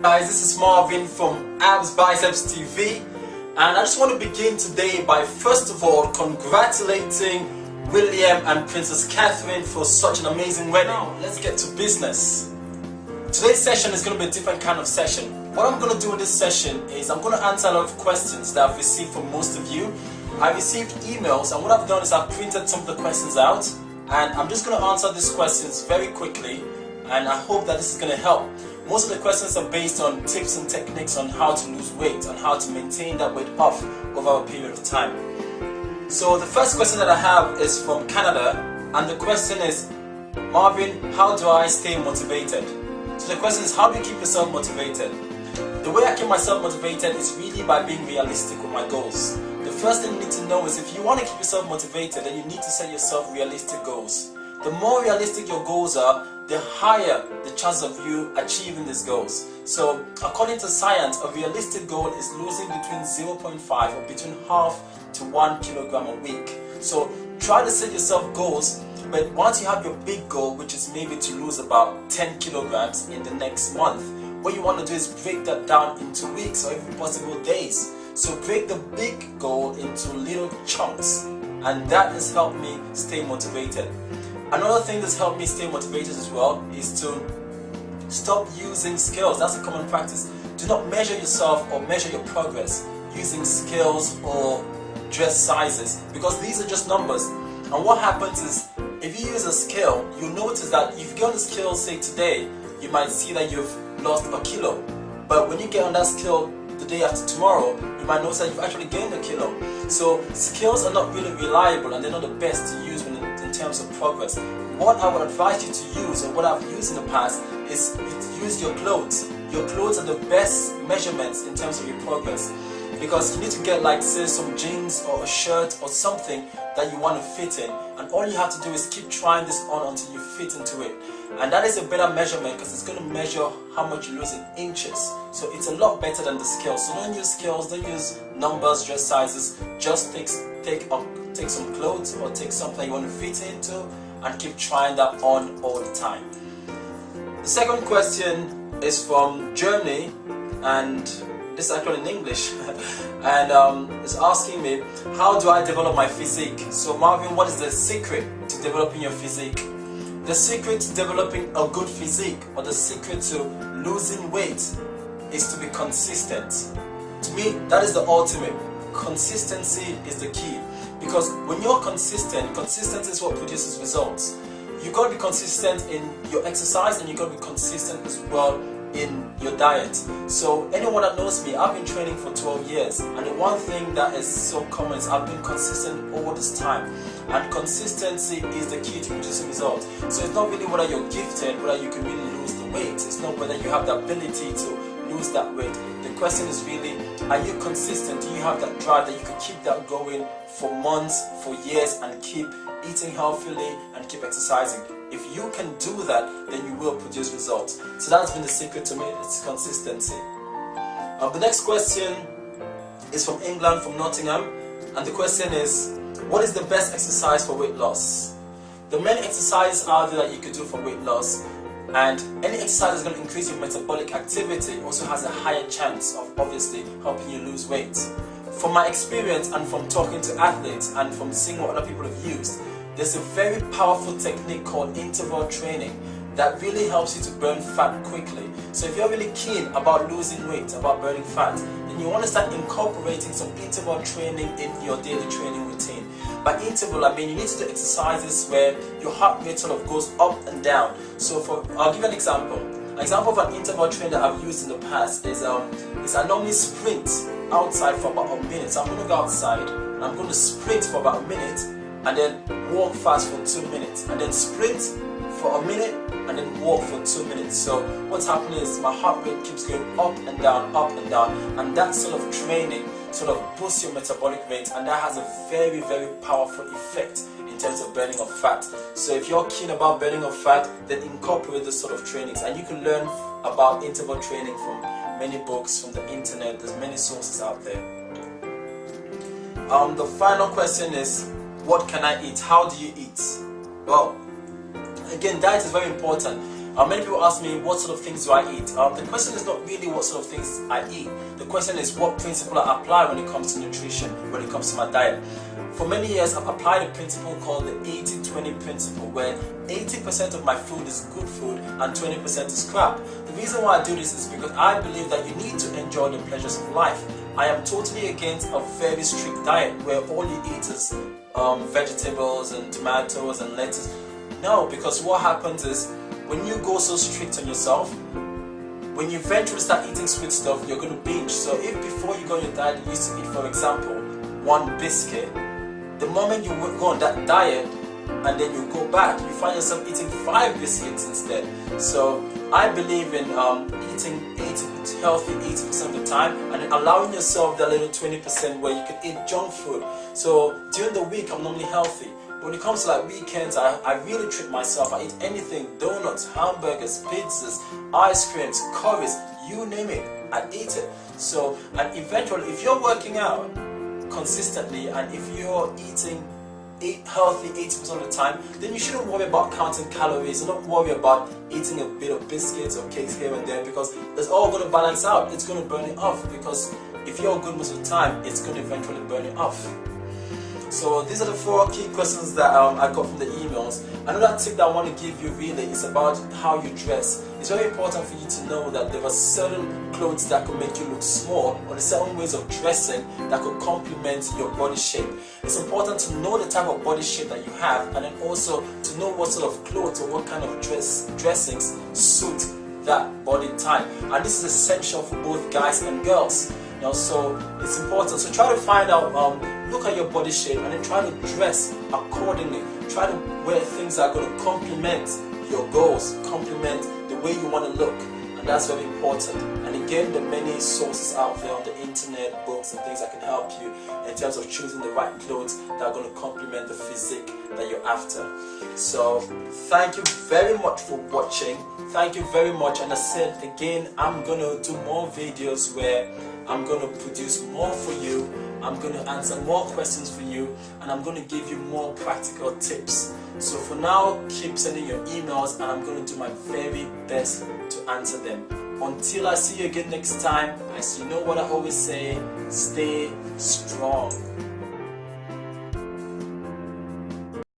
Guys, this is Marvin from Abs Biceps TV, and I just want to begin today by first of all congratulating William and Princess Catherine for such an amazing wedding. Now, let's get to business. Today's session is going to be a different kind of session. What I'm going to do in this session is I'm going to answer a lot of questions that I've received from most of you. I received emails, and what I've done is I've printed some of the questions out, and I'm just going to answer these questions very quickly, and I hope that this is going to help. Most of the questions are based on tips and techniques on how to lose weight and how to maintain that weight off over a period of time. So the first question that I have is from Canada, and the question is, Marvin, how do I stay motivated? So the question is, how do you keep yourself motivated? The way I keep myself motivated is really by being realistic with my goals. The first thing you need to know is if you want to keep yourself motivated, then you need to set yourself realistic goals. The more realistic your goals are, the higher the chance of you achieving these goals. So according to science, a realistic goal is losing between 0.5 or between half to 1 kilogram a week. So try to set yourself goals, but once you have your big goal, which is maybe to lose about 10 kilograms in the next month, what you want to do is break that down into weeks or even possible days. So break the big goal into little chunks, and that has helped me stay motivated. Another thing that's helped me stay motivated as well is to stop using scales. That's a common practice. Do not measure yourself or measure your progress using scales or dress sizes, because these are just numbers. And what happens is, if you use a scale, you'll notice that if you get on the scale, say today, you might see that you've lost a kilo. But when you get on that scale the day after tomorrow, you might notice that you've actually gained a kilo. So scales are not really reliable, and they're not the best to use in terms of progress. What I would advise you to use, or what I've used in the past, is use your clothes. Your clothes are the best measurements in terms of your progress, because you need to get, like, say, some jeans or a shirt or something that you want to fit in, and all you have to do is keep trying this on until you fit into it. And that is a better measurement, because it's going to measure how much you lose in inches. So it's a lot better than the scales. So don't use scales, don't use numbers, dress sizes. Just take some clothes or take something you want to fit into and keep trying that on all the time. The second question is from Germany, and this is actually in English, and it's asking me, how do I develop my physique? So Marvin, what is the secret to developing your physique? The secret to developing a good physique, or the secret to losing weight, is to be consistent. To me, that is the ultimate. Consistency is the key, because when you're consistent, consistency is what produces results. You got to be consistent in your exercise, and you got to be consistent as well in your diet. So anyone that knows me, I've been training for 12 years, and the one thing that is so common is I've been consistent all this time, and consistency is the key to producing results. So it's not really whether you're gifted, whether you can really lose the weight. It's not whether you have the ability to lose that weight. The question is really, are you consistent? Do you have that drive that you can keep that going for months, for years, and keep eating healthily and keep exercising? If you can do that, then you will produce results. So that's been the secret to me, it's consistency. The next question is from England, from Nottingham, and the question is, what is the best exercise for weight loss? There are many exercises out there that you could do for weight loss, and any exercise that's going to increase your metabolic activity also has a higher chance of obviously helping you lose weight. From my experience and from talking to athletes and from seeing what other people have used, there's a very powerful technique called interval training that really helps you to burn fat quickly. So if you're really keen about losing weight, about burning fat, then you want to start incorporating some interval training in your daily training routine. By interval, I mean you need to do exercises where your heart rate sort of goes up and down. So I'll give you an example. An example of an interval training that I've used in the past is I normally sprint outside for about a minute. So I'm going to go outside and I'm going to sprint for about a minute, and then walk fast for 2 minutes, and then sprint for a minute, and then walk for 2 minutes. So what's happening is my heart rate keeps going up and down, and that sort of training sort of boosts your metabolic rate, and that has a very, very powerful effect in terms of burning of fat. So if you're keen about burning of fat, then incorporate this sort of trainings, and you can learn about interval training from many books, from the internet. There's many sources out there. The final question is, what can I eat? How do you eat? Well, again, diet is very important. Many people ask me, what sort of things do I eat? The question is not really what sort of things I eat. The question is what principle I apply when it comes to nutrition, when it comes to my diet. For many years, I've applied a principle called the 80-20 principle, where 80% of my food is good food and 20% is crap. The reason why I do this is because I believe that you need to enjoy the pleasures of life. I am totally against a very strict diet where all you eat is vegetables and tomatoes and lettuce. No, because what happens is when you go so strict on yourself, when you eventually start eating sweet stuff, you're going to binge. So if before you go on your diet, you used to eat, for example, one biscuit, the moment you go on that diet and then you go back, you find yourself eating 5 biscuits instead. So I believe in eating healthy 80% of the time and allowing yourself that little 20% where you can eat junk food. So during the week, I'm normally healthy. When it comes to like weekends, I really treat myself. I eat anything, donuts, hamburgers, pizzas, ice creams, curries, you name it, I eat it. So, and eventually, if you're working out consistently and if you're eating healthy 80% of the time, then you shouldn't worry about counting calories. Don't worry about eating a bit of biscuits or cakes here and there, because it's all going to balance out. It's going to burn it off, because if you're good most of the time, it's going to eventually burn it off. So these are the 4 key questions that I got from the emails. Another tip that I want to give you really is about how you dress. It's very important for you to know that there are certain clothes that could make you look small, or there are certain ways of dressing that could complement your body shape. It's important to know the type of body shape that you have, and then also to know what sort of clothes or what kind of dressings suit that body type. And this is essential for both guys and girls. You know, so it's important. So try to find out, look at your body shape and then try to dress accordingly. Try to wear things that are going to complement your goals, complement the way you want to look. And that's very important. And again, there are many sources out there on the internet, books and things that can help you in terms of choosing the right clothes that are going to complement the physique that you're after. So thank you very much for watching. Thank you very much. And I said again, I'm going to do more videos where I'm going to produce more for you. I'm going to answer more questions for you, and I'm going to give you more practical tips. So for now, keep sending your emails, and I'm going to do my very best to answer them. Until I see you again next time, as you know what I always say, stay strong.